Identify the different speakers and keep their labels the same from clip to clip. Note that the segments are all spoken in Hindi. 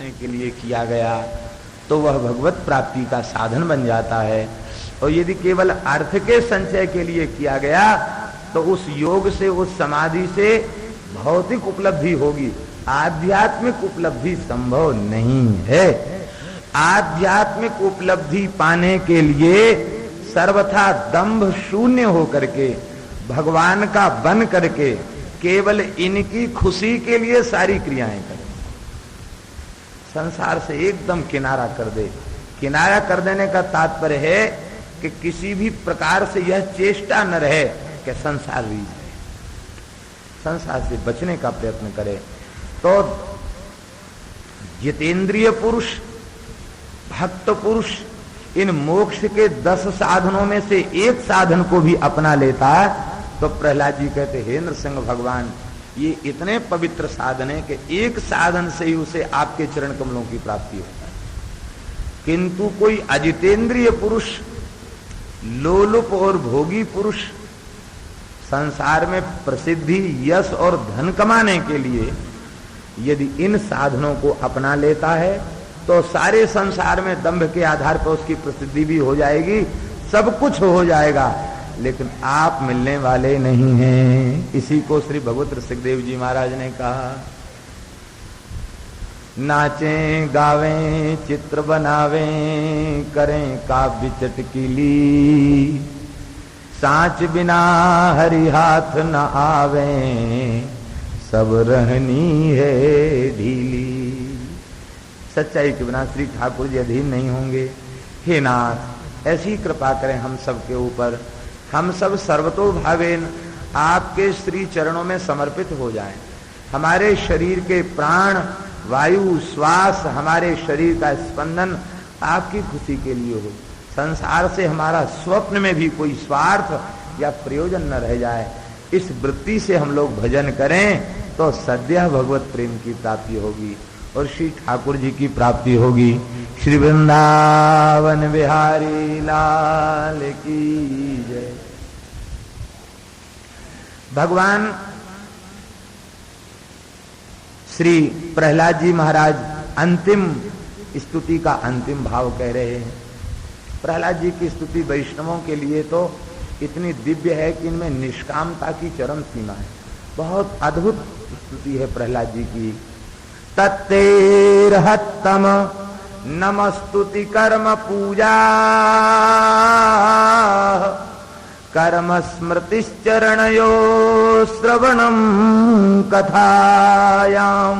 Speaker 1: होने के लिए किया गया तो वह भगवत प्राप्ति का साधन बन जाता है। और यदि केवल अर्थ के संचय के लिए किया गया तो उस योग से, उस समाधि से भौतिक उपलब्धि होगी, आध्यात्मिक उपलब्धि संभव नहीं है। आध्यात्मिक उपलब्धि पाने के लिए सर्वथा दंभ शून्य होकर के, भगवान का बन करके, केवल इनकी खुशी के लिए सारी क्रियाएं करें। संसार से एकदम किनारा कर दे। किनारा कर देने का तात्पर्य है कि किसी भी प्रकार से यह चेष्टा न रहे कि संसार रीझ है, संसार से बचने का प्रयत्न करे। तो जितेंद्रिय पुरुष, भक्त पुरुष इन मोक्ष के 10 साधनों में से एक साधन को भी अपना लेता है तो प्रहलाद जी कहते, हे नृसिंह भगवान, ये इतने पवित्र साधन है कि एक साधन से ही उसे आपके चरण कमलों की प्राप्ति होता है। किंतु कोई अजितेंद्रिय पुरुष, लोलुप और भोगी पुरुष संसार में प्रसिद्धि, यश और धन कमाने के लिए यदि इन साधनों को अपना लेता है तो सारे संसार में दंभ के आधार पर उसकी प्रसिद्धि भी हो जाएगी, सब कुछ हो जाएगा, लेकिन आप मिलने वाले नहीं हैं। इसी को श्री भगवत ऋषिकदेव जी महाराज ने कहा, नाचें गावें चित्र बनावें करें काव्य चटकीली, सांच बिना हरि हाथ न आवें सब रहनी है ढीली। सच्चाई के बिना श्री ठाकुर जी अधीन नहीं होंगे। हे नाथ, ऐसी कृपा करें हम सब के ऊपर, हम सब सर्वतो भावेन आपके श्री चरणों में समर्पित हो जाएं। हमारे शरीर के प्राण, वायु, श्वास, हमारे शरीर का स्पंदन आपकी खुशी के लिए हो। संसार से हमारा स्वप्न में भी कोई स्वार्थ या प्रयोजन न रह जाए। इस वृत्ति से हम लोग भजन करें तो सद्यः भगवत प्रेम की प्राप्ति होगी और श्री ठाकुर जी की प्राप्ति होगी। श्री वृंदावन बिहारी लाल की जय। भगवान श्री प्रहलाद जी महाराज अंतिम स्तुति का अंतिम भाव कह रहे हैं। प्रहलाद जी की स्तुति वैष्णवों के लिए तो इतनी दिव्य है कि इनमें निष्कामता की चरम सीमा है। बहुत अद्भुत स्तुति है प्रहलाद जी की। तत्तेरहत्तम नमस्तुति कर्म पूजा कर्म स्मृतिश्चरणयो श्रवणम कथायाम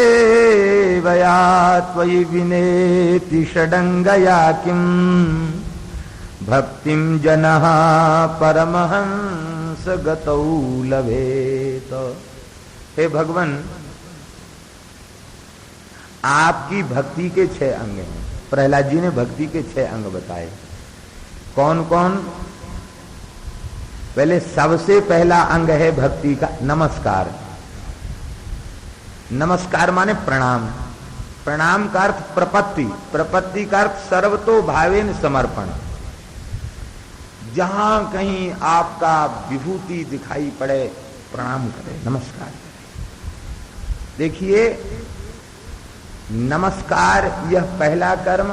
Speaker 1: संसेवया त्वयि विनेति षडंगया किम भक्तिम जनः परमहंस गतौ लभेत। हे भगवान, आपकी भक्ति के 6 अंग हैं। प्रहलाद जी ने भक्ति के 6 अंग बताए। कौन कौन? पहले सबसे पहला अंग है भक्ति का नमस्कार। नमस्कार माने प्रणाम। प्रणाम का अर्थ प्रपत्ति, प्रपत्ति का अर्थ सर्वतो भावेन समर्पण। जहां कहीं आपका विभूति दिखाई पड़े प्रणाम करें, नमस्कार करें। देखिए, नमस्कार यह पहला कर्म।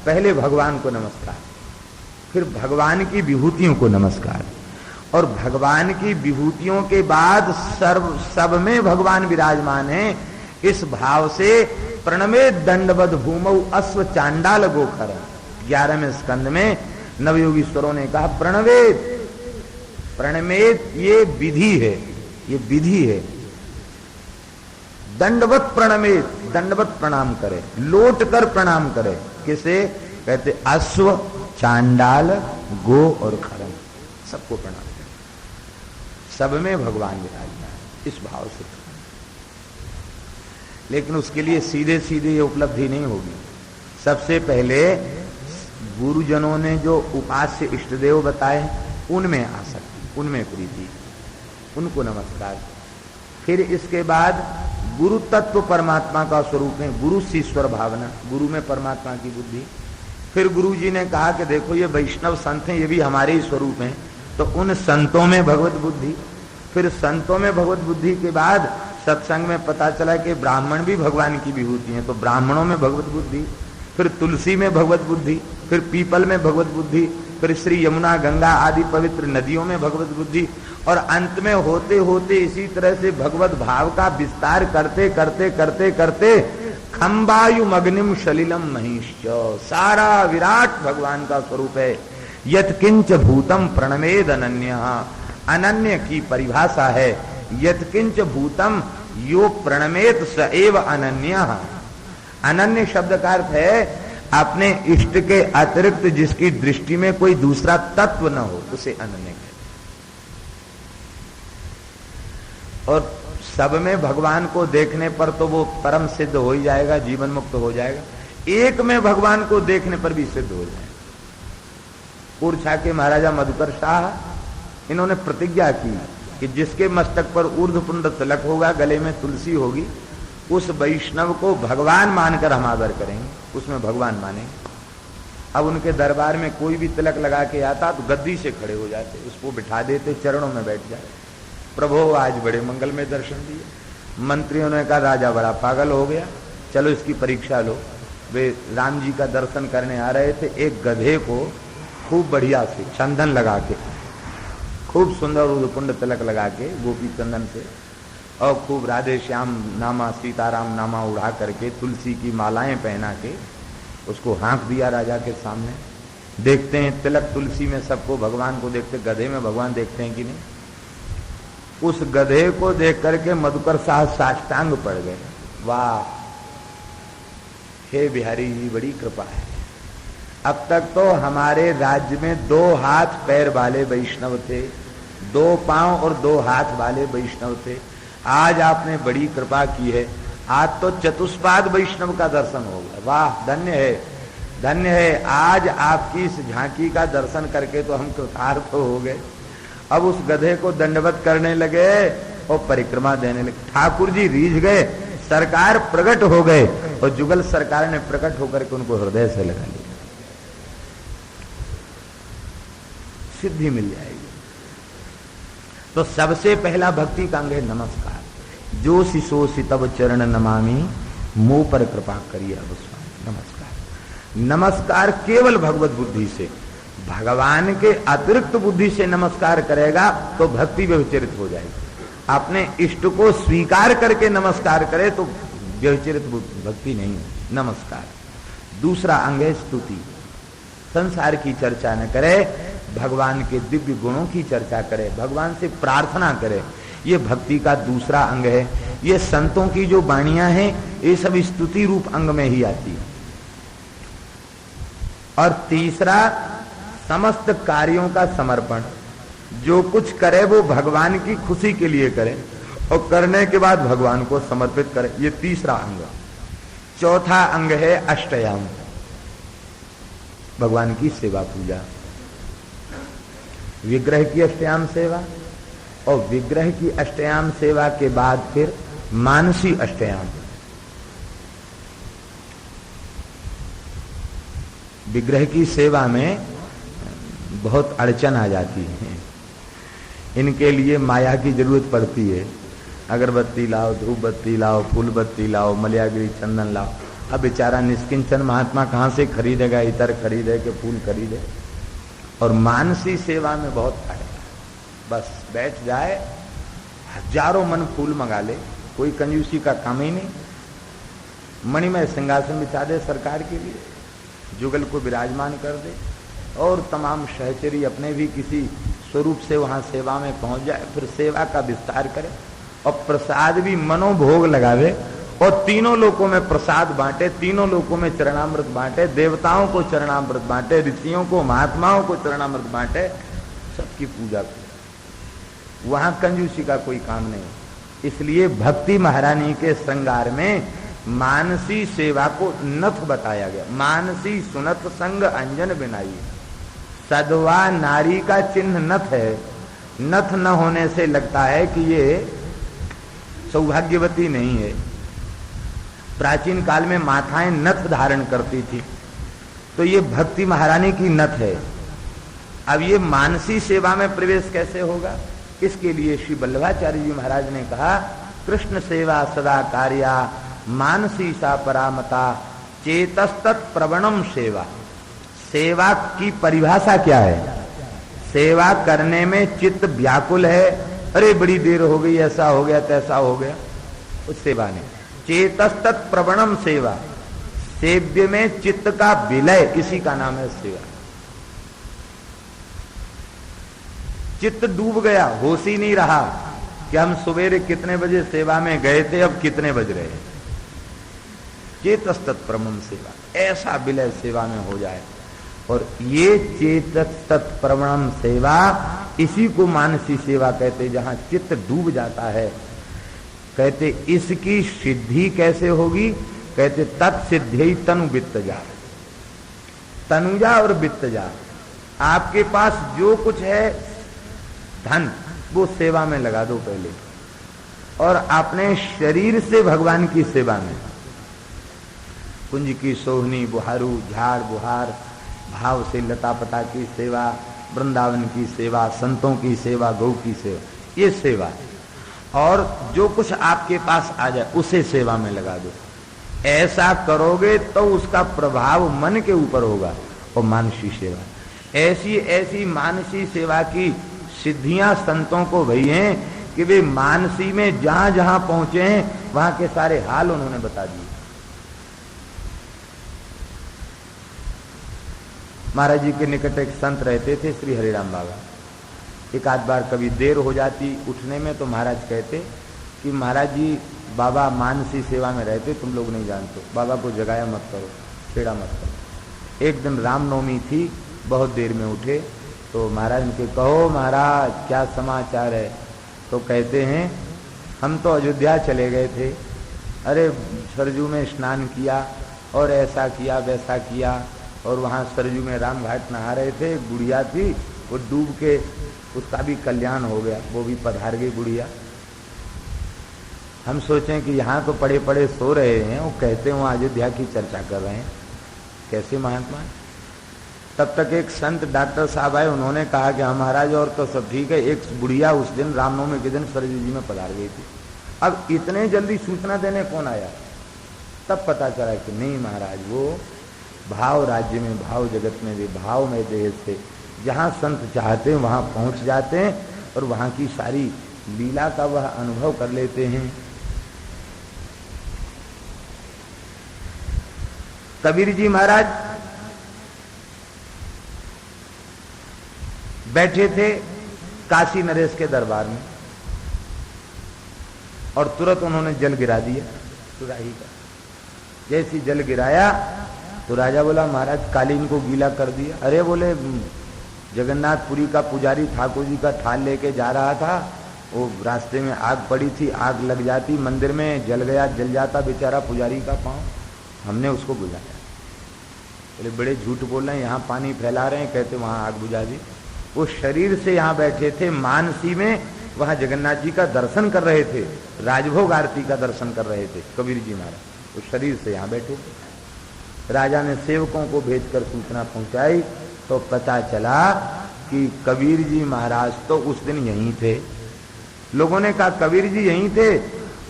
Speaker 1: पहले भगवान को नमस्कार, फिर भगवान की विभूतियों को नमस्कार, और भगवान की विभूतियों के बाद सब में भगवान विराजमान है। इस भाव से प्रणमे दंडवद भूमौ अश्व चांडाल गोखर। 11वें स्कंद में नवयोगीश्वरों ने कहा प्रणवेद। प्रणमेत ये विधि है, ये विधि है। दंडवत प्रणमेत, दंडवत प्रणाम करे, लोट कर प्रणाम करे। किसे कहते? अश्व, चांडाल, गो और खरम, सबको प्रणाम करे। सब में भगवान विराजमान, इस भाव से। लेकिन उसके लिए सीधे सीधे ये उपलब्धि नहीं होगी। सबसे पहले गुरुजनों ने जो उपास्य इष्टदेव बताए उनमें आसक्ति, उनमें प्रीति, उनको नमस्कार। फिर इसके बाद गुरु तत्व परमात्मा का स्वरूप है, गुरु ईश्वर भावना, गुरु में परमात्मा की बुद्धि। फिर गुरु जी ने कहा कि देखो ये वैष्णव संत हैं, ये भी हमारे ही स्वरूप हैं, तो उन संतों में भगवत बुद्धि। फिर संतों में भगवत बुद्धि के बाद सत्संग में पता चला कि ब्राह्मण भी भगवान की विभूति हैं, तो ब्राह्मणों में भगवत बुद्धि, फिर तुलसी में भगवत बुद्धि, फिर पीपल में भगवत बुद्धि, फिर श्री यमुना गंगा आदि पवित्र नदियों में भगवत बुद्धि, और अंत में होते होते इसी तरह से भगवत भाव का विस्तार करते करते करते करते खम्बायु मग्निम शलिलम महिष्य, सारा विराट भगवान का स्वरूप है। यत्किंच भूतम प्रणमेद अनन्य, अनन्य की परिभाषा है यत्किंच भूतम यो प्रणमेत स एव अनन्य। अनन्य शब्द का अर्थ है अपने इष्ट के अतिरिक्त जिसकी दृष्टि में कोई दूसरा तत्व न हो, उसे अनन्य कहते। और सब में भगवान को देखने पर तो वो परम सिद्ध हो ही जाएगा, जीवन मुक्त हो जाएगा। एक में भगवान को देखने पर भी सिद्ध हो जाएगा। पूर्छा के महाराजा मधुकर शाह इन्होंने प्रतिज्ञा की कि जिसके मस्तक पर ऊर्ध्वपुंड तिलक होगा, गले में तुलसी होगी, उस वैष्णव को भगवान मानकर हम आदर करेंगे, उसमें भगवान मानेंगे। अब उनके दरबार में कोई भी तिलक लगा के आता तो गद्दी से खड़े हो जाते, उसको बिठा देते, चरणों में बैठ जाते। प्रभु आज बड़े मंगल में दर्शन दिए। मंत्रियों ने कहा राजा बड़ा पागल हो गया, चलो इसकी परीक्षा लो। वे राम जी का दर्शन करने आ रहे थे, एक गधे को खूब बढ़िया से चंदन लगा के, खूब सुंदर ऊर्ध्वपुंड तिलक लगा के गोपी चंदन से, और खूब राधे श्याम नामा सीताराम नामा उड़ा करके तुलसी की मालाएं पहना के उसको हाँक दिया राजा के सामने। देखते हैं तिलक तुलसी में सबको भगवान को देखते, गधे में भगवान देखते हैं कि नहीं। उस गधे को देख करके मधुकर साहब साष्टांग पड़ गए। वाह, हे बिहारी जी बड़ी कृपा है। अब तक तो हमारे राज्य में 2 हाथ पैर वाले वैष्णव थे, 2 पांव और 2 हाथ वाले वैष्णव थे। आज आपने बड़ी कृपा की है, आज तो चतुष्पाद वैष्णव का दर्शन हो गया। वाह, धन्य है, धन्य है। आज आपकी इस झांकी का दर्शन करके तो हम कृतार्थ हो गए। अब उस गधे को दंडवत करने लगे और परिक्रमा देने लगे। ठाकुर जी रीझ गए, सरकार प्रकट हो गए, और जुगल सरकार ने प्रकट होकर के उनको हृदय से लगा लिया। सिद्धि मिल जाएगी। तो सबसे पहला भक्ति का अंग है नमस्कार। जो शिशोषि तब चरण नमामि, मुंह पर कृपा करिए अब स्वामी। नमस्कार, नमस्कार केवल भगवत बुद्धि से, भगवान के अतिरिक्त बुद्धि से नमस्कार करेगा तो भक्ति व्यभिचरित हो जाएगी। अपने इष्ट को स्वीकार करके नमस्कार करे तो व्यभिचरित भक्ति नहीं है। नमस्कार। दूसरा अंग है स्तुति। संसार की चर्चा न करे, भगवान के दिव्य गुणों की चर्चा करे, भगवान से प्रार्थना करे। ये भक्ति का दूसरा अंग है। ये संतों की जो वाणियां हैं ये सब स्तुति रूप अंग में ही आती है। और तीसरा समस्त कार्यों का समर्पण। जो कुछ करे वो भगवान की खुशी के लिए करे और करने के बाद भगवान को समर्पित करे। ये तीसरा अंग। चौथा अंग है अष्टयाम, भगवान की सेवा पूजा। विग्रह की अष्टयाम सेवा, और विग्रह की अष्टयाम सेवा के बाद फिर मानसी अष्टयाम। विग्रह की सेवा में बहुत अड़चन आ जाती है। इनके लिए माया की जरूरत पड़ती है। अगरबत्ती लाओ, धूप बत्ती लाओ, फूल बत्ती लाओ, मलयागिरी चंदन लाओ। अब बेचारा निष्किंचन महात्मा कहां से खरीदेगा, इतर खरीदे के फूल खरीदे। और मानसी सेवा में बहुत फायदा। बस बैठ जाए, हजारों मन फूल मंगा ले, कोई कंजूसी का काम ही नहीं। मणिमय सिंहासन बिछा दे सरकार के लिए, जुगल को विराजमान कर दे, और तमाम सहचरी अपने भी किसी स्वरूप से वहां सेवा में पहुंच जाए। फिर सेवा का विस्तार करे और प्रसाद भी मनोभोग लगावे, और तीनों लोकों में प्रसाद बांटे, तीनों लोकों में चरणामृत बांटे, देवताओं को चरणामृत बांटे, ऋषियों को महात्माओं को चरणामृत बांटे, सबकी पूजा करे। वहां कंजूसी का कोई काम नहीं। इसलिए भक्ति महारानी के श्रृंगार में मानसी सेवा को नथ बताया गया। मानसी सुनत संग अंजन बिनाई। सधवा नारी का चिन्ह नथ है। नथ न होने से लगता है कि ये सौभाग्यवती नहीं है। प्राचीन काल में माताएं नथ धारण करती थी, तो ये भक्ति महारानी की नथ है। अब ये मानसी सेवा में प्रवेश कैसे होगा? इसके लिए श्री वल्लभाचार्य जी महाराज ने कहा कृष्ण सेवा सदा कार्या मानसी सा परामता चेतस्तत् प्रवणम सेवा। सेवा की परिभाषा क्या है? सेवा करने में चित्त व्याकुल है, अरे बड़ी देर हो गई, ऐसा हो गया तैसा हो गया, उस सेवा ने। चेतस्तत् प्रवणम सेवा, सेव्य में चित्त का विलय, इसी का नाम है सेवा। चित्त डूब गया, होश ही नहीं रहा कि हम सवेरे कितने बजे सेवा में गए थे, अब कितने बज रहे हैं। चेतस्तत् प्रवणम सेवा, ऐसा विलय सेवा में हो जाए। और ये चेतस्तत् प्रवणम सेवा, इसी को मानसी सेवा कहते, जहां चित्त डूब जाता है। कहते इसकी सिद्धि कैसे होगी? कहते तत्सिद्धि तनु वित्तजा। तनुजा और वित्तजा, आपके पास जो कुछ है धन, वो सेवा में लगा दो पहले, और अपने शरीर से भगवान की सेवा में। कुंज की सोहनी बुहारू, झाड़ बुहार भाव से लता पता की सेवा, वृंदावन की सेवा, संतों की सेवा, गौ की सेवा, ये सेवा। और जो कुछ आपके पास आ जाए उसे सेवा में लगा दो। ऐसा करोगे तो उसका प्रभाव मन के ऊपर होगा। और मानसी सेवा, ऐसी ऐसी मानसी सेवा की सिद्धियां संतों को भई हैं कि वे मानसी में जहां जहां पहुंचे हैं वहां के सारे हाल उन्होंने बता दिए। महाराज जी के निकट एक संत रहते थे, श्री हरिराम बाबा। एक आध बार कभी देर हो जाती उठने में तो महाराज कहते कि महाराज जी बाबा मानसी सेवा में रहते, तुम लोग नहीं जानते, बाबा को जगाया मत करो, छेड़ा मत करो। एक दिन रामनवमी थी, बहुत देर में उठे तो महाराज उनके कहो महाराज क्या समाचार है? तो कहते हैं हम तो अयोध्या चले गए थे, अरे सरजू में स्नान किया और ऐसा किया वैसा किया, और वहाँ सरजू में राम घाट नहा रहे थे, गुड़िया थी, वो डूब के उसका भी कल्याण हो गया, वो भी पधार गई गुड़िया। हम सोचें कि यहाँ तो पड़े पड़े सो रहे हैं, वो कहते हैं वहाँ अयोध्या की चर्चा कर रहे हैं, कैसे महात्मा। तब तक एक संत डॉक्टर साहब आए, उन्होंने कहा कि हाँ महाराज और तो सब ठीक है, एक बुढ़िया उस दिन रामनवमी के दिन सरजू जी में पधार गई थी। अब इतने जल्दी सूचना देने कौन आया? तब पता चला कि नहीं महाराज, वो भाव राज्य में, भाव जगत में, वे भाव में देह से जहाँ संत चाहते हैं वहाँ पहुँच जाते हैं और वहाँ की सारी लीला का वह अनुभव कर लेते हैं। कबीर जी महाराज बैठे थे काशी नरेश के दरबार में, और तुरंत उन्होंने जल गिरा दिया सुराही का। जैसी जल गिराया तो राजा बोला महाराज कालीन को गीला कर दिया। अरे बोले जगन्नाथपुरी का पुजारी ठाकुर जी का थाल लेके जा रहा था, वो रास्ते में आग पड़ी थी, आग लग जाती, मंदिर में जल गया, जल जाता बेचारा पुजारी का पांव, हमने उसको बुझाया। बोले बड़े झूठ बोल रहे हैं, यहाँ पानी फैला रहे हैं, कहते वहां आग बुझा दी। वो शरीर से यहाँ बैठे थे मानसी में, वहां जगन्नाथ जी का दर्शन कर रहे थे, राजभोग आरती का दर्शन कर रहे थे कबीर जी महाराज। वो शरीर से यहाँ बैठे। राजा ने सेवकों को भेजकर सूचना पहुंचाई तो पता चला कि कबीर जी महाराज तो उस दिन यहीं थे। लोगों ने कहा कबीर जी यहीं थे,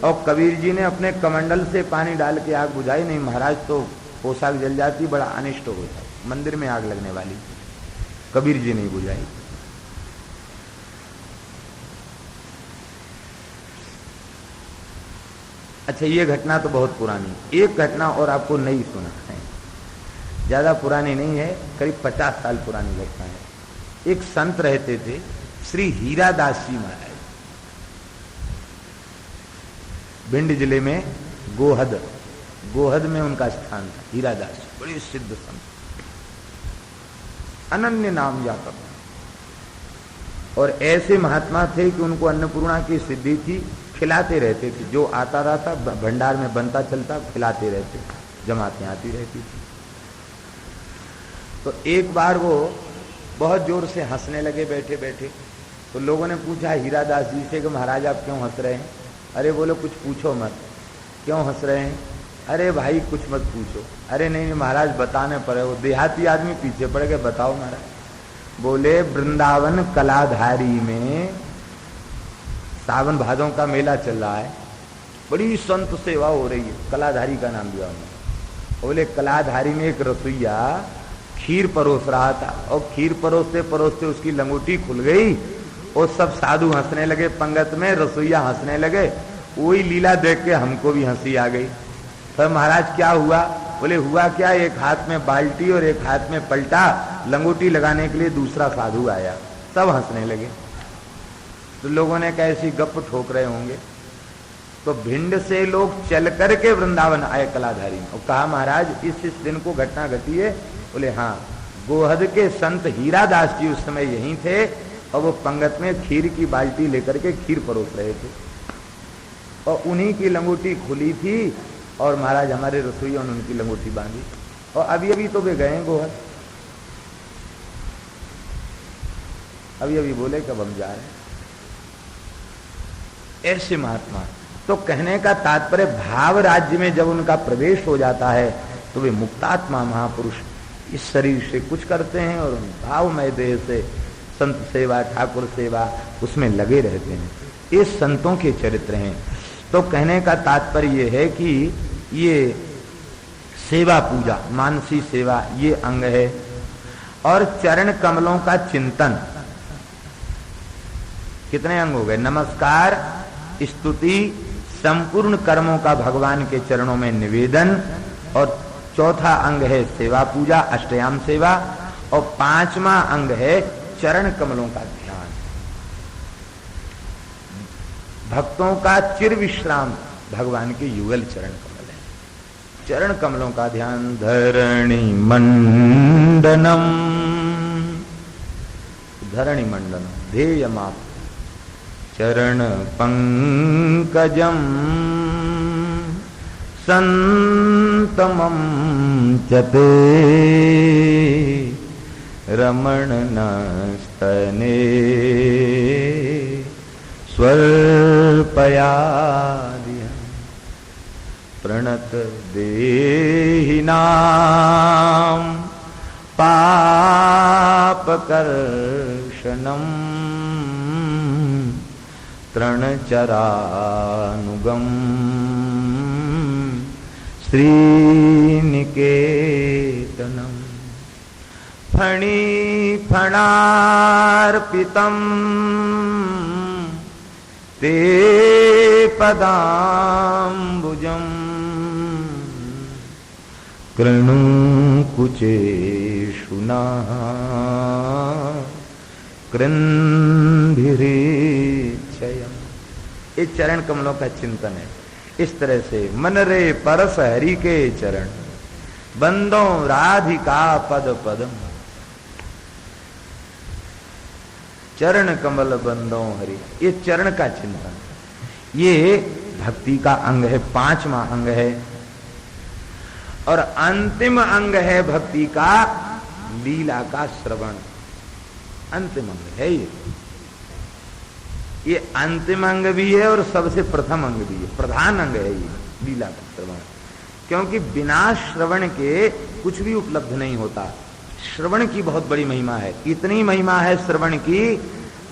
Speaker 1: और कबीर जी ने अपने कमंडल से पानी डाल के आग बुझाई नहीं महाराज, तो पोशाक जल जाती, बड़ा अनिष्ट होता, मंदिर में आग लगने वाली, कबीर जी नहीं बुझाई। अच्छा ये घटना तो बहुत पुरानी। एक घटना और आपको नहीं सुना है, ज्यादा पुरानी नहीं है, करीब 50 साल पुरानी घटना है। एक संत रहते थे श्री हीरादास जी महाराज, भिंड जिले में गोहद, गोहद में उनका स्थान था। हीरादास बड़े सिद्ध संत, अनन्य नाम जाप, और ऐसे महात्मा थे कि उनको अन्नपूर्णा की सिद्धि थी, खिलाते रहते थे, जो आता रहता भंडार में बनता चलता खिलाते रहते, जमातें आती रहती थी। तो एक बार वो बहुत जोर से हंसने लगे बैठे बैठे, तो लोगों ने पूछा हीरादास जी से कि महाराज आप क्यों हंस रहे हैं? अरे बोलो कुछ पूछो मत। क्यों हंस रहे हैं? अरे भाई कुछ मत पूछो। अरे नहीं महाराज बताने पड़े। वो देहाती आदमी पीछे पड़ गए, बताओ महाराज। बोले वृंदावन कलाधारी में सावन भादों का मेला चल रहा है, बड़ी संत सेवा हो रही है। कलाधारी का नाम दिया उन्होंने। बोले कलाधारी में एक रसोईया खीर परोस रहा था और खीर परोसते परोसते उसकी लंगोटी खुल गई और सब साधु हंसने लगे, पंगत में रसोईया हंसने लगे। वही लीला देख के हमको भी हंसी आ गई। तो महाराज क्या हुआ? बोले हुआ क्या, एक हाथ में बाल्टी और एक हाथ में पलटा, लंगोटी लगाने के लिए दूसरा साधु आया। सब हंसने लगे। तो लोगों ने कहा ऐसी गप ठोक रहे होंगे। तो भिंड से लोग चल करके वृंदावन आए कलाधारी और कहा महाराज इस दिन को घटना घटी है। बोले हाँ, गोहद के संत हीरा दास जी उस समय यहीं थे और वो पंगत में खीर की बाल्टी लेकर के खीर परोस रहे थे और उन्हीं की लंगोटी खुली थी और महाराज हमारे रसोइयों ने उनकी लंगोटी बांधी और अभी अभी तो वे गए गोहद। अभी अभी बोले कब हम जा रहे हैं। ऐसे महात्मा। तो कहने का तात्पर्य भाव राज्य में जब उनका प्रवेश हो जाता है तो वे मुक्तात्मा महापुरुष इस शरीर से कुछ करते हैं और भावमय देह से संत सेवा, ठाकुर सेवा उसमें लगे रहते हैं। ये संतों के चरित्र हैं। तो कहने का तात्पर्य ये है कि ये सेवा पूजा, मानसी सेवा ये अंग है और चरण कमलों का चिंतन। कितने अंग हो गए? नमस्कार, स्तुति, संपूर्ण कर्मों का भगवान के चरणों में निवेदन और चौथा अंग है सेवा पूजा, अष्टयाम सेवा और पांचवा अंग है चरण कमलों का ध्यान। भक्तों का चिर विश्राम भगवान के युगल चरण कमल है। चरण कमलों का ध्यान। धरणी मंडनम, धरणी मंडनम ध्येयमाप चरण पंकजम संतमं चते रमण नस्तने स्वल्पयादिह प्रणत देहिनां पापकर्षणम् तृणचरानुगम श्रीनिकेतनम फणिफणार्पितम ते पदाम्बुजम कृणुकुचेषु नः कृन्धिरेच्छयम्। ये चरण कमलों का चिंतन है। इस तरह से मन रे परस हरि के चरण बंदो राधिका पद पदम। चरण कमल बंदो हरि, ये चरण का चिंतन, ये भक्ति का अंग है, पांचवा अंग है। और अंतिम अंग है भक्ति का लीला का श्रवण। अंतिम अंग है ये अंतिम अंग भी है और सबसे प्रथम अंग भी है, प्रधान अंग है ये लीला का श्रवण। क्योंकि बिना श्रवण के कुछ भी उपलब्ध नहीं होता। श्रवण की बहुत बड़ी महिमा है। इतनी महिमा है श्रवण की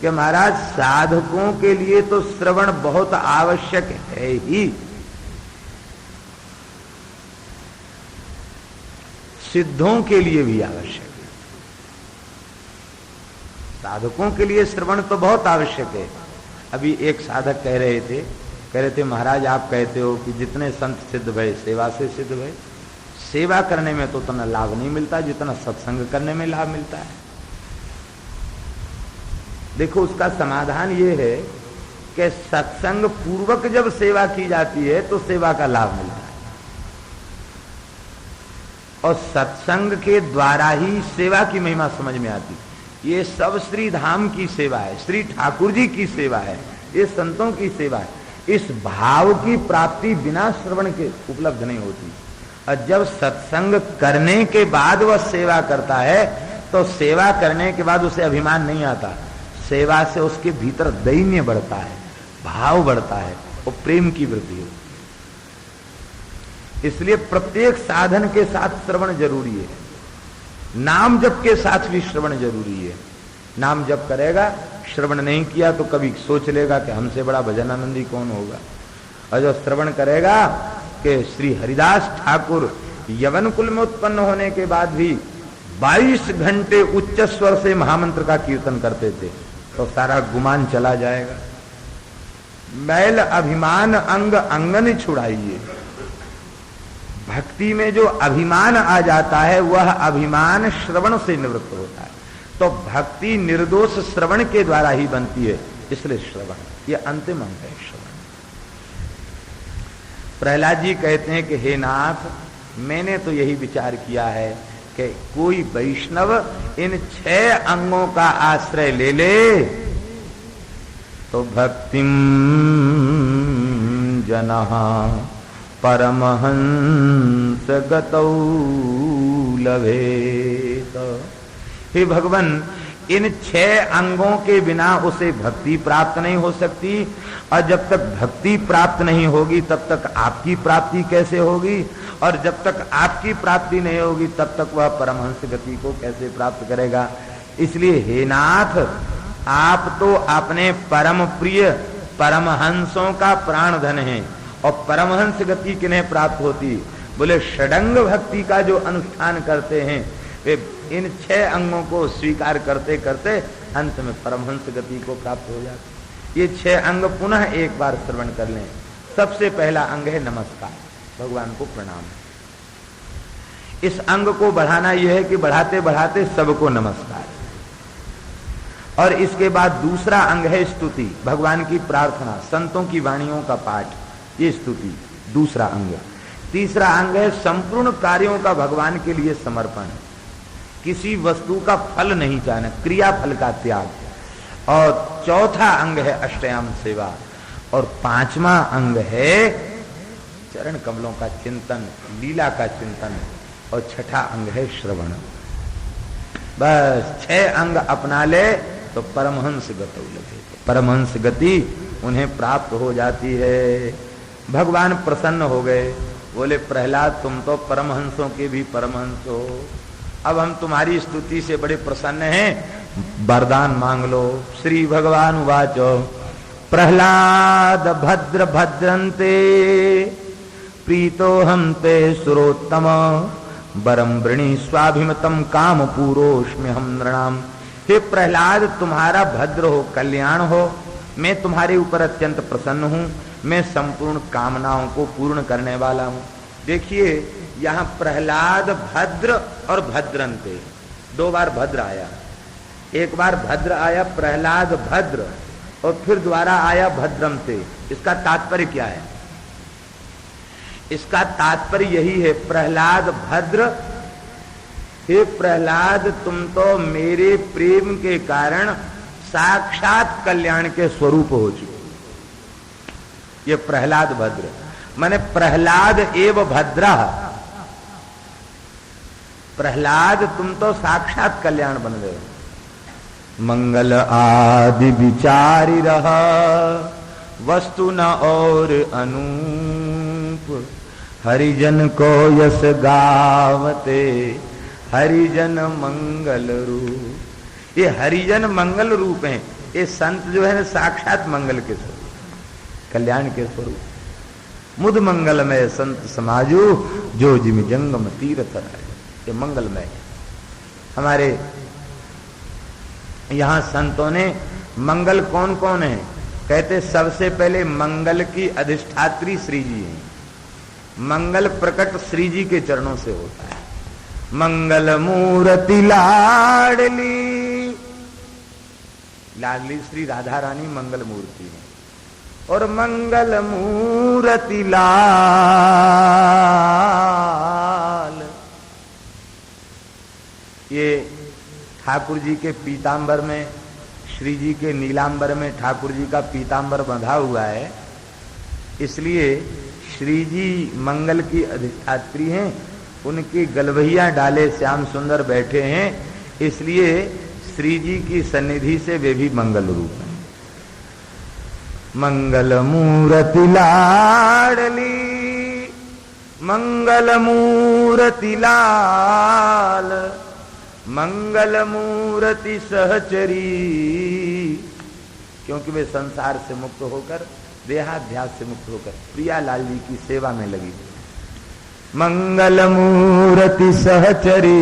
Speaker 1: कि महाराज साधकों के लिए तो श्रवण बहुत आवश्यक है ही, सिद्धों के लिए भी आवश्यक है। साधकों के लिए श्रवण तो बहुत आवश्यक है। अभी एक साधक कह रहे थे महाराज आप कहते हो कि जितने संत सिद्ध भय सेवा से सिद्ध भय, सेवा करने में तो उतना लाभ नहीं मिलता जितना सत्संग करने में लाभ मिलता है। देखो उसका समाधान ये है कि सत्संग पूर्वक जब सेवा की जाती है तो सेवा का लाभ मिलता है और सत्संग के द्वारा ही सेवा की महिमा समझ में आती है। ये सब श्री धाम की सेवा है, श्री ठाकुर जी की सेवा है, ये संतों की सेवा है। इस भाव की प्राप्ति बिना श्रवण के उपलब्ध नहीं होती। और जब सत्संग करने के बाद वह सेवा करता है तो सेवा करने के बाद उसे अभिमान नहीं आता, सेवा से उसके भीतर दैन्य बढ़ता है, भाव बढ़ता है और प्रेम की वृद्धि होती है। इसलिए प्रत्येक साधन के साथ श्रवण जरूरी है। नाम जप के साथ भी श्रवण जरूरी है। नाम जप करेगा, श्रवण नहीं किया तो कभी सोच लेगा कि हमसे बड़ा भजनानंदी कौन होगा। और जो श्रवण करेगा कि श्री हरिदास ठाकुर यवन कुल में उत्पन्न होने के बाद भी 22 घंटे उच्च स्वर से महामंत्र का कीर्तन करते थे, तो सारा गुमान चला जाएगा। मैल अभिमान अंग अंगन छुड़ाइए। भक्ति में जो अभिमान आ जाता है वह अभिमान श्रवण से निवृत्त होता है। तो भक्ति निर्दोष श्रवण के द्वारा ही बनती है, इसलिए श्रवण ये अंतिम अंग है। श्रवण। प्रहलाद जी कहते हैं कि हे नाथ, मैंने तो यही विचार किया है कि कोई वैष्णव इन 6 अंगों का आश्रय ले ले तो भक्तिम जनः परमहंस गतौ लभेत। हे भगवान, इन 6 अंगों के बिना उसे भक्ति प्राप्त नहीं हो सकती, और जब तक भक्ति प्राप्त नहीं होगी तब तक आपकी प्राप्ति कैसे होगी, और जब तक आपकी प्राप्ति नहीं होगी तब तक वह परमहंस गति को कैसे प्राप्त करेगा। इसलिए हे नाथ, आप तो अपने परम प्रिय परमहंसों का प्राण धन है, और परमहंस गति किन्हें प्राप्त होती? बोले षडंग भक्ति का जो अनुष्ठान करते हैं वे इन 6 अंगों को स्वीकार करते करते अंत में परमहंस गति को प्राप्त हो जाते। ये 6 अंग पुनः एक बार श्रवण कर लें। सबसे पहला अंग है नमस्कार, भगवान को प्रणाम। इस अंग को बढ़ाना यह है कि बढ़ाते बढ़ाते सबको नमस्कार। और इसके बाद दूसरा अंग है स्तुति, भगवान की प्रार्थना, संतों की वाणियों का पाठ, ये स्तुति दूसरा अंग। तीसरा अंग है संपूर्ण कार्यों का भगवान के लिए समर्पण, किसी वस्तु का फल नहीं चाहना, क्रिया फल का त्याग। और चौथा अंग है अष्टयाम सेवा, और 5वां अंग है चरण कमलों का चिंतन, लीला का चिंतन, और 6ठा अंग है श्रवण। बस 6 अंग अपना ले तो परमहंस गतौ लगे, परमहंस गति उन्हें प्राप्त हो जाती है। भगवान प्रसन्न हो गए, बोले प्रहलाद तुम तो परमहंसों के भी परमहंस हो, अब हम तुम्हारी स्तुति से बड़े प्रसन्न हैं, वरदान मांग लो। श्री भगवान उवाचो प्रहलाद भद्र भद्रन्ते प्रीतो हम ते सुरोत्तम वरम वृणी स्वाभिमतम काम पूरोष्म्य हम नृणाम। हे प्रहलाद, तुम्हारा भद्र हो, कल्याण हो, मैं तुम्हारे ऊपर अत्यंत प्रसन्न हूं, मैं संपूर्ण कामनाओं को पूर्ण करने वाला हूं। देखिए यहां प्रहलाद भद्र और भद्रन्ते 2 बार भद्र आया, एक बार भद्र आया प्रहलाद भद्र, और फिर दोबारा आया भद्रन्ते। इसका तात्पर्य क्या है? इसका तात्पर्य यही है, प्रहलाद भद्र, हे प्रहलाद तुम तो मेरे प्रेम के कारण साक्षात कल्याण के स्वरूप हो चुके। ये प्रहलाद भद्र माने प्रहलाद एव भद्रा, प्रहलाद तुम तो साक्षात कल्याण बन गए। मंगल आदि विचारी रहा वस्तु न और अनूप, हरिजन को यश गावते हरिजन मंगल रूप। ये हरिजन मंगल रूप हैं, ये संत जो है ना साक्षात मंगल के स्वरूप, कल्याण के स्वरूप। मुद मंगलमय संत समाजो जो जिम जंगम तीर्थ है, ये मंगलमय। हमारे यहां संतों ने मंगल कौन कौन है कहते, सबसे पहले मंगल की अधिष्ठात्री श्री जी हैं। मंगल प्रकट श्री जी के चरणों से होता है। मंगल मूर्ति लाडली, लाडली श्री राधा रानी मंगल मूर्ति है। और मंगल मूर्ति लाल, ये ठाकुर जी के पीतांबर में, श्री जी के नीलांबर में ठाकुर जी का पीतांबर बंधा हुआ है, इसलिए श्री जी मंगल की अधिष्ठात्री हैं। उनकी गलवहिया डाले श्याम सुंदर बैठे हैं, इसलिए श्री जी की सन्निधि से वे भी मंगल रूप हैं। मंगल मूर्ति लाडली मंगल मूर्ति लाल, मंगल मूर्ति सहचरी, क्योंकि वे संसार से मुक्त होकर देहाध्यास से मुक्त होकर प्रियालाल जी की सेवा में लगी। मंगल मूर्ति सहचरी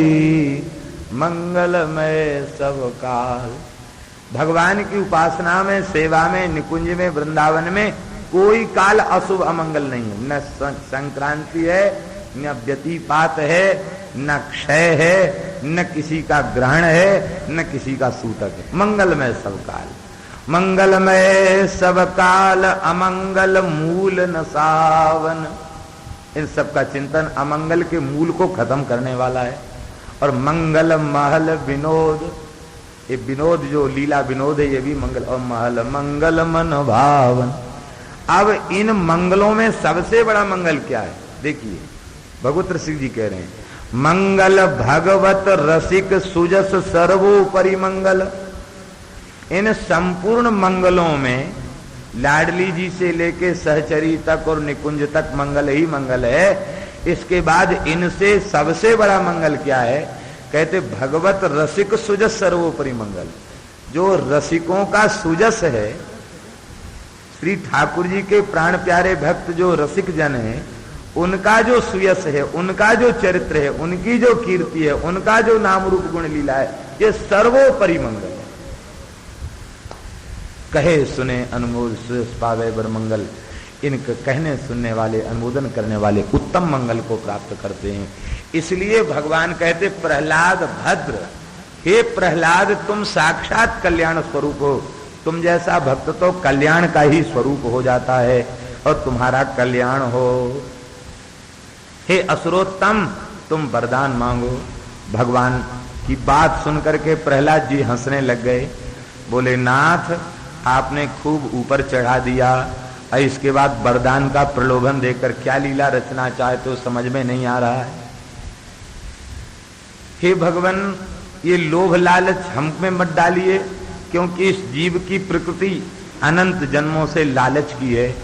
Speaker 1: मंगलमय सब काल। भगवान की उपासना में, सेवा में, निकुंज में, वृंदावन में कोई काल अशुभ अमंगल नहीं है। न संक्रांति है, न व्यतिपात है, न क्षय है, न किसी का ग्रहण है, न किसी का सूतक है। मंगलमय सब काल। मंगलमय सब काल अमंगल मूल न सावन। इन सब का चिंतन अमंगल के मूल को खत्म करने वाला है। और मंगल महल विनोद, ये विनोद जो लीला विनोद है ये भी मंगल। और महल मंगल मन भावन। अब इन मंगलों में सबसे बड़ा मंगल क्या है? देखिए भगवत ऋषि जी कह रहे हैं, मंगल भगवत रसिक सुजस सर्वोपरि मंगल। इन संपूर्ण मंगलों में लाडली जी से लेके सहचरी तक और निकुंज तक मंगल ही मंगल है। इसके बाद इनसे सबसे बड़ा मंगल क्या है? कहते भगवत रसिक सुजस सर्वोपरि मंगल। जो रसिकों का सुजस है, श्री ठाकुर जी के प्राण प्यारे भक्त जो रसिक जन है, उनका जो सुयस है, उनका जो चरित्र है, उनकी जो कीर्ति है, उनका जो नाम रूप गुण लीला है, ये सर्वोपरि मंगल है। कहे सुने अनुमोद सुयस पावे बर मंगल। इनके कहने सुनने वाले, अनुमोदन करने वाले उत्तम मंगल को प्राप्त करते हैं। इसलिए भगवान कहते प्रहलाद भद्र, हे प्रहलाद तुम साक्षात कल्याण स्वरूप हो। तुम जैसा भक्त तो कल्याण का ही स्वरूप हो जाता है और तुम्हारा कल्याण हो। हे असुरोत्तम तुम वरदान मांगो। भगवान की बात सुनकर के प्रहलाद जी हंसने लग गए। बोले नाथ आपने खूब ऊपर चढ़ा दिया, और इसके बाद वरदान का प्रलोभन देकर क्या लीला रचना चाहे तो समझ में नहीं आ रहा है। हे भगवान ये लोभ लालच हम में मत डालिए, क्योंकि इस जीव की प्रकृति अनंत जन्मों से लालच की है।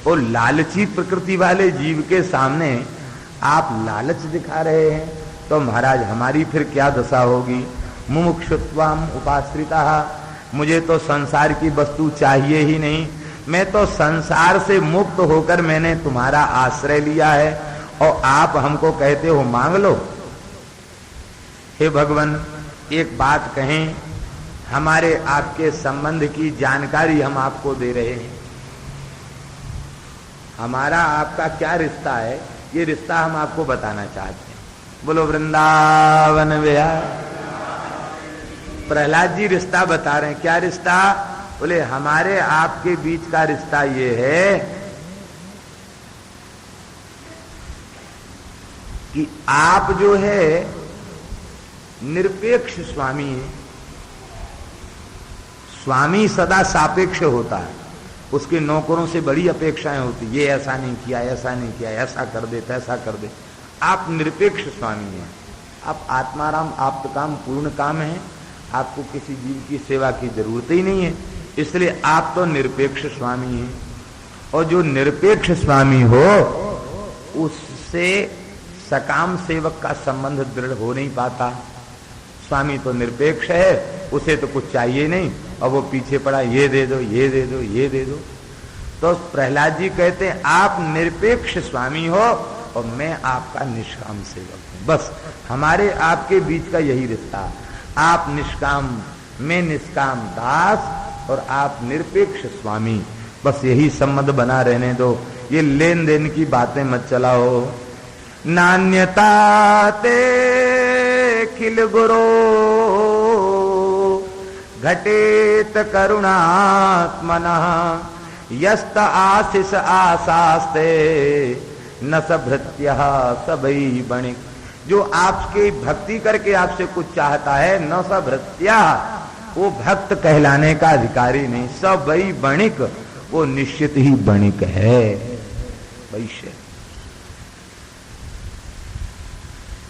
Speaker 1: और लालची प्रकृति वाले जीव के सामने आप लालच दिखा रहे हैं तो महाराज हमारी फिर क्या दशा होगी। मुमुक्षुत्वम उपाश्रिता, मुझे तो संसार की वस्तु चाहिए ही नहीं। मैं तो संसार से मुक्त होकर मैंने तुम्हारा आश्रय लिया है और आप हमको कहते हो मांग लो। हे भगवान एक बात कहें, हमारे आपके संबंध की जानकारी हम आपको दे रहे हैं। हमारा आपका क्या रिश्ता है, ये रिश्ता हम आपको बताना चाहते हैं। बोलो वृंदावन विहार। प्रहलाद जी रिश्ता बता रहे हैं। क्या रिश्ता? बोले हमारे आपके बीच का रिश्ता ये है कि आप जो है निरपेक्ष स्वामी है। स्वामी सदा सापेक्ष होता है, उसके नौकरों से बड़ी अपेक्षाएं होती। ये ऐसा नहीं किया, ऐसा नहीं किया, ऐसा कर दे, तैसा कर दे। आप निरपेक्ष स्वामी हैं। आप आत्माराम आप्तकाम पूर्ण काम है। आपको किसी जीव की सेवा की जरूरत ही नहीं है, इसलिए आप तो निरपेक्ष स्वामी हैं। और जो निरपेक्ष स्वामी हो उससे सकाम सेवक का संबंध दृढ़ हो नहीं पाता। स्वामी तो निरपेक्ष है, उसे तो कुछ चाहिए नहीं और वो पीछे पड़ा ये दे दो, ये दे दो, ये दे दो। तो प्रहलाद जी कहते हैं आप निरपेक्ष स्वामी हो और मैं आपका निष्काम सेवक हूं। बस हमारे आपके बीच का यही रिश्ता। आप निष्काम, मैं निष्काम दास और आप निरपेक्ष स्वामी। बस यही संबंध बना रहने दो। ये लेन देन की बातें मत चलाओ। नान्यता ते खिल गुरो घटेत करुणात्मना यस्त आशीष आशास्ते न सभृत्य सबई बणिक। जो आपके भक्ति करके आपसे कुछ चाहता है न सभृत्या, वो भक्त कहलाने का अधिकारी नहीं। सबई बणिक, वो निश्चित ही बणिक है, वैश्य।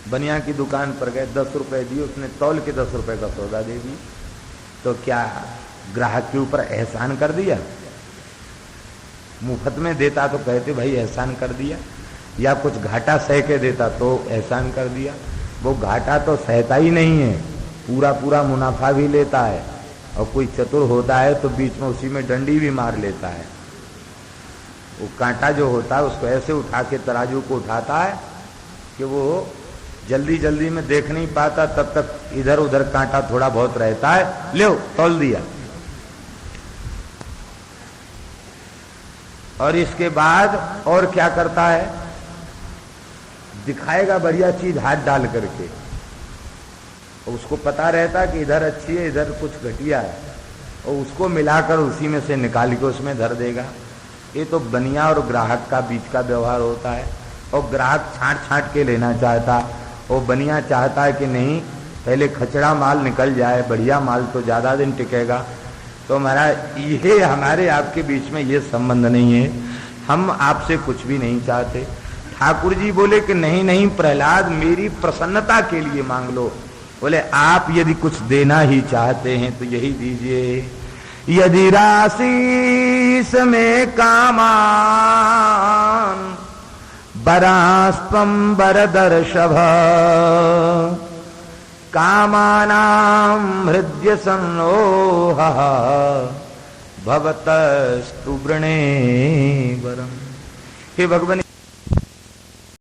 Speaker 1: बनिया की दुकान पर गए, 10 रुपए दिए, उसने तौल के 10 रुपए का सौदा दे दिया। तो क्या ग्राहक के ऊपर एहसान कर दिया? मुफ्त में देता तो कहते भाई एहसान कर दिया, या कुछ घाटा सह के देता तो एहसान कर दिया। वो घाटा तो सहता ही नहीं है, पूरा पूरा मुनाफा भी लेता है। और कोई चतुर होता है तो बीच में उसी में डंडी भी मार लेता है। वो कांटा जो होता है उसको ऐसे उठा के तराजू को उठाता है कि वो जल्दी जल्दी में देख नहीं पाता, तब तक इधर उधर कांटा थोड़ा बहुत रहता है, लो तौल दिया। और इसके बाद और क्या करता है, दिखाएगा बढ़िया चीज हाथ डाल करके, उसको पता रहता कि इधर अच्छी है इधर कुछ घटिया है, और उसको मिलाकर उसी में से निकाल के उसमें धर देगा। ये तो बनिया और ग्राहक का बीच का व्यवहार होता है। और ग्राहक छांट छांट के लेना चाहता, और बनिया चाहता है कि नहीं पहले खचड़ा माल निकल जाए, बढ़िया माल तो ज्यादा दिन टिकेगा। तो महाराज ये हमारे आपके बीच में ये संबंध नहीं है, हम आपसे कुछ भी नहीं चाहते। ठाकुर जी बोले कि नहीं नहीं प्रहलाद, मेरी प्रसन्नता के लिए मांग लो। बोले आप यदि कुछ देना ही चाहते हैं तो यही दीजिए। यदि राशि में कामान बरास्पम बरदर्शभ, कामानां हृदय संलोह भवतस्तु वृणे वरम। हे भगवान